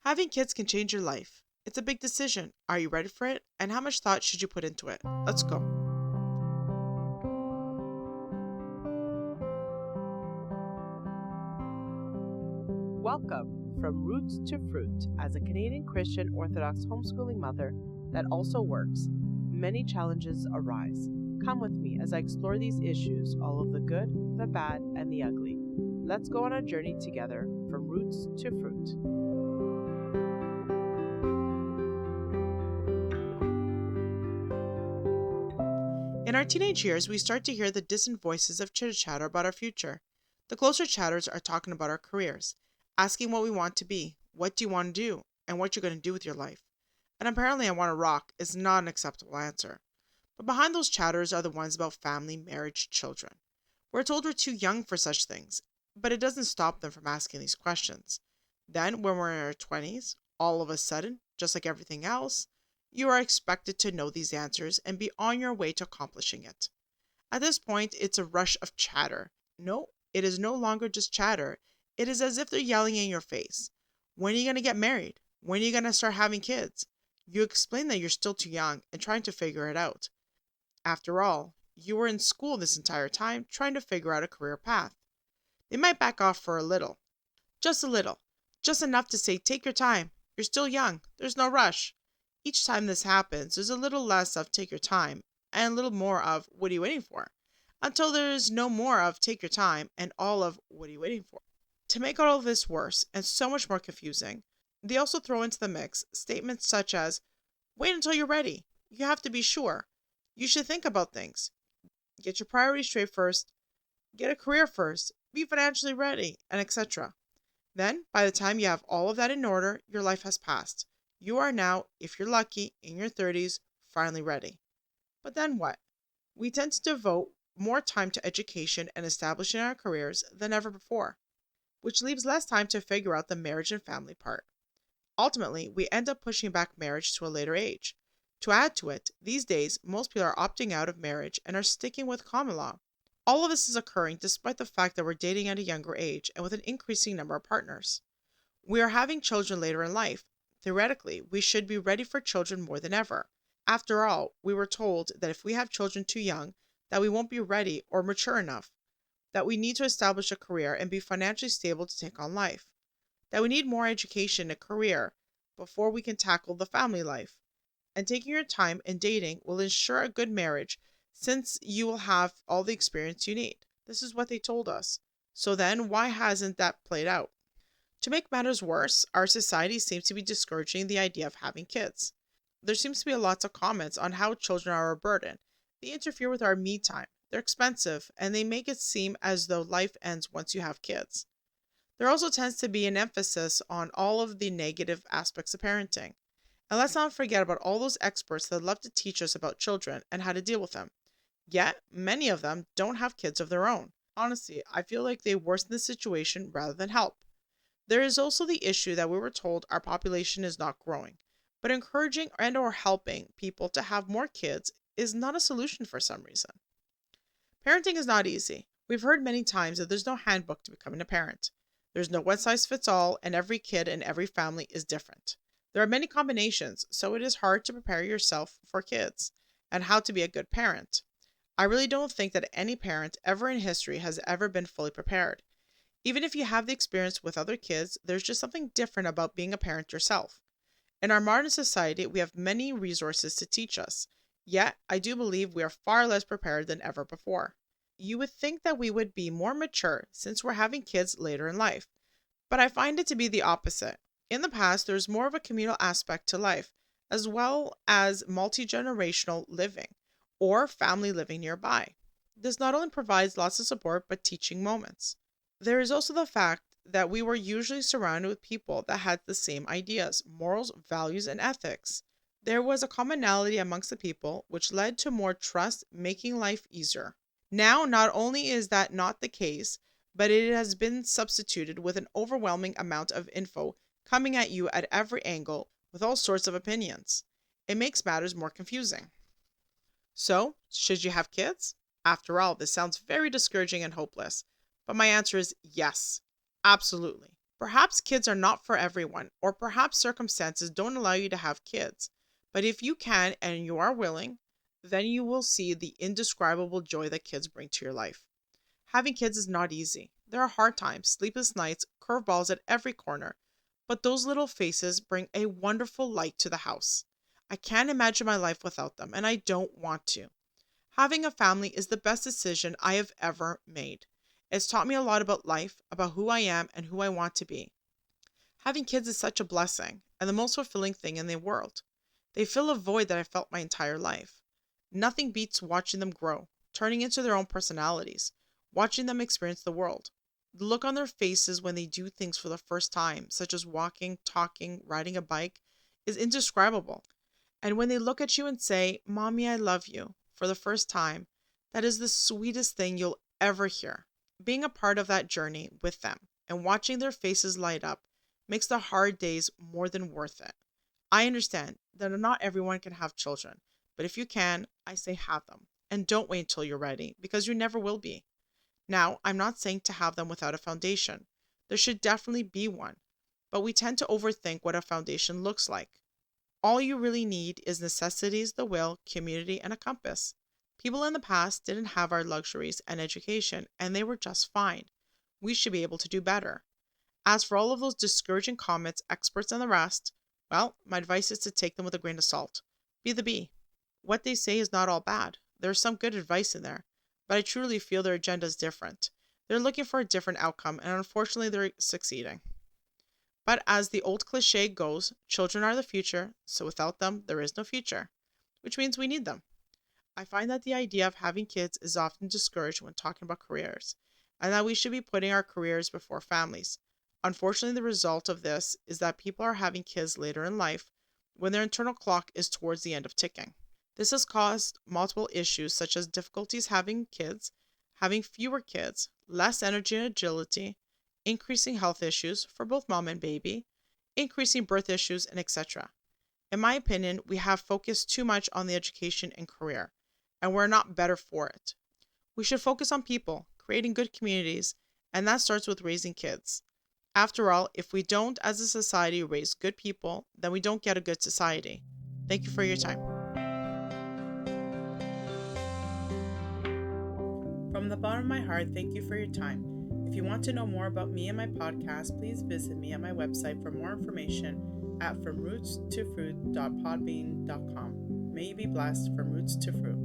Having kids can change your life. It's a big decision. Are you ready for it? And how much thought should you put into it? Let's go. Welcome from Roots to Fruit. As a Canadian Christian Orthodox homeschooling mother that also works, many challenges arise. Come with me as I explore these issues, all of the good, the bad, and the ugly. Let's go on a journey together from roots to fruit. In our teenage years, we start to hear the distant voices of chitter-chatter about our future. The closer chatters are talking about our careers, asking what we want to be, what do you want to do, and what you're going to do with your life. And apparently I want to rock is not an acceptable answer. But behind those chatters are the ones about family, marriage, children. We're told we're too young for such things, but it doesn't stop them from asking these questions. Then, when we're in our 20s, all of a sudden, just like everything else, you are expected to know these answers and be on your way to accomplishing it. At this point, it's a rush of chatter. No, it is no longer just chatter. It is as if they're yelling in your face. When are you going to get married? When are you going to start having kids? You explain that you're still too young and trying to figure it out. After all, you were in school this entire time trying to figure out a career path. They might back off for a little. Just a little. Just enough to say, take your time. You're still young. There's no rush. Each time this happens, there's a little less of take your time and a little more of what are you waiting for? Until there is no more of take your time and all of what are you waiting for? To make all of this worse and so much more confusing, they also throw into the mix statements such as, wait until you're ready. You have to be sure. You should think about things. Get your priorities straight first. Get a career first. Be financially ready, and etc. Then, by the time you have all of that in order, your life has passed. You are now, if you're lucky, in your 30s, finally ready. But then what? We tend to devote more time to education and establishing our careers than ever before, which leaves less time to figure out the marriage and family part. Ultimately, we end up pushing back marriage to a later age. To add to it, these days, most people are opting out of marriage and are sticking with common law. All of this is occurring despite the fact that we're dating at a younger age and with an increasing number of partners. We are having children later in life. Theoretically, we should be ready for children more than ever. After all, we were told that if we have children too young, that we won't be ready or mature enough, that we need to establish a career and be financially stable to take on life, that we need more education and career before we can tackle the family life, and taking your time in dating will ensure a good marriage since you will have all the experience you need. This is what they told us. So then, why hasn't that played out? To make matters worse, our society seems to be discouraging the idea of having kids. There seems to be lots of comments on how children are a burden. They interfere with our me time, they're expensive, and they make it seem as though life ends once you have kids. There also tends to be an emphasis on all of the negative aspects of parenting. And let's not forget about all those experts that love to teach us about children and how to deal with them. Yet, many of them don't have kids of their own. Honestly, I feel like they worsen the situation rather than help. There is also the issue that we were told our population is not growing, but encouraging and or helping people to have more kids is not a solution for some reason. Parenting is not easy. We've heard many times that there's no handbook to becoming a parent. There's no one size fits all, and every kid and every family is different. There are many combinations, so it is hard to prepare yourself for kids and how to be a good parent. I really don't think that any parent ever in history has ever been fully prepared. Even if you have the experience with other kids, there's just something different about being a parent yourself. In our modern society, we have many resources to teach us, yet I do believe we are far less prepared than ever before. You would think that we would be more mature since we're having kids later in life, but I find it to be the opposite. In the past, there was more of a communal aspect to life, as well as multi-generational living or family living nearby. This not only provides lots of support, but teaching moments. There is also the fact that we were usually surrounded with people that had the same ideas, morals, values, and ethics. There was a commonality amongst the people, which led to more trust, making life easier. Now, not only is that not the case, but it has been substituted with an overwhelming amount of info coming at you at every angle with all sorts of opinions. It makes matters more confusing. So, should you have kids? After all, this sounds very discouraging and hopeless. But my answer is yes, absolutely. Perhaps kids are not for everyone, or perhaps circumstances don't allow you to have kids. But if you can and you are willing, then you will see the indescribable joy that kids bring to your life. Having kids is not easy. There are hard times, sleepless nights, curveballs at every corner, but those little faces bring a wonderful light to the house. I can't imagine my life without them, and I don't want to. Having a family is the best decision I have ever made. It's taught me a lot about life, about who I am and who I want to be. Having kids is such a blessing and the most fulfilling thing in the world. They fill a void that I felt my entire life. Nothing beats watching them grow, turning into their own personalities, watching them experience the world. The look on their faces when they do things for the first time, such as walking, talking, riding a bike, is indescribable. And when they look at you and say, "Mommy, I love you," for the first time, that is the sweetest thing you'll ever hear. Being a part of that journey with them and watching their faces light up makes the hard days more than worth it. I understand that not everyone can have children, but if you can, I say have them. And don't wait until you're ready, because you never will be. Now, I'm not saying to have them without a foundation. There should definitely be one, but we tend to overthink what a foundation looks like. All you really need is necessities, the will, community, and a compass. People in the past didn't have our luxuries and education, and they were just fine. We should be able to do better. As for all of those discouraging comments, experts, and the rest, well, my advice is to take them with a grain of salt. Be the bee. What they say is not all bad. There's some good advice in there, but I truly feel their agenda is different. They're looking for a different outcome, and unfortunately, they're succeeding. But as the old cliche goes, children are the future, so without them, there is no future, which means we need them. I find that the idea of having kids is often discouraged when talking about careers, and that we should be putting our careers before families. Unfortunately, the result of this is that people are having kids later in life when their internal clock is towards the end of ticking. This has caused multiple issues such as difficulties having kids, having fewer kids, less energy and agility, increasing health issues for both mom and baby, increasing birth issues, and etc. In my opinion, we have focused too much on the education and career, and we're not better for it. We should focus on people, creating good communities, and that starts with raising kids. After all, if we don't as a society raise good people, then we don't get a good society. Thank you for your time. From the bottom of my heart, thank you for your time. If you want to know more about me and my podcast, please visit me at my website for more information at fromrootstofruit.podbean.com. May you be blessed from roots to fruit.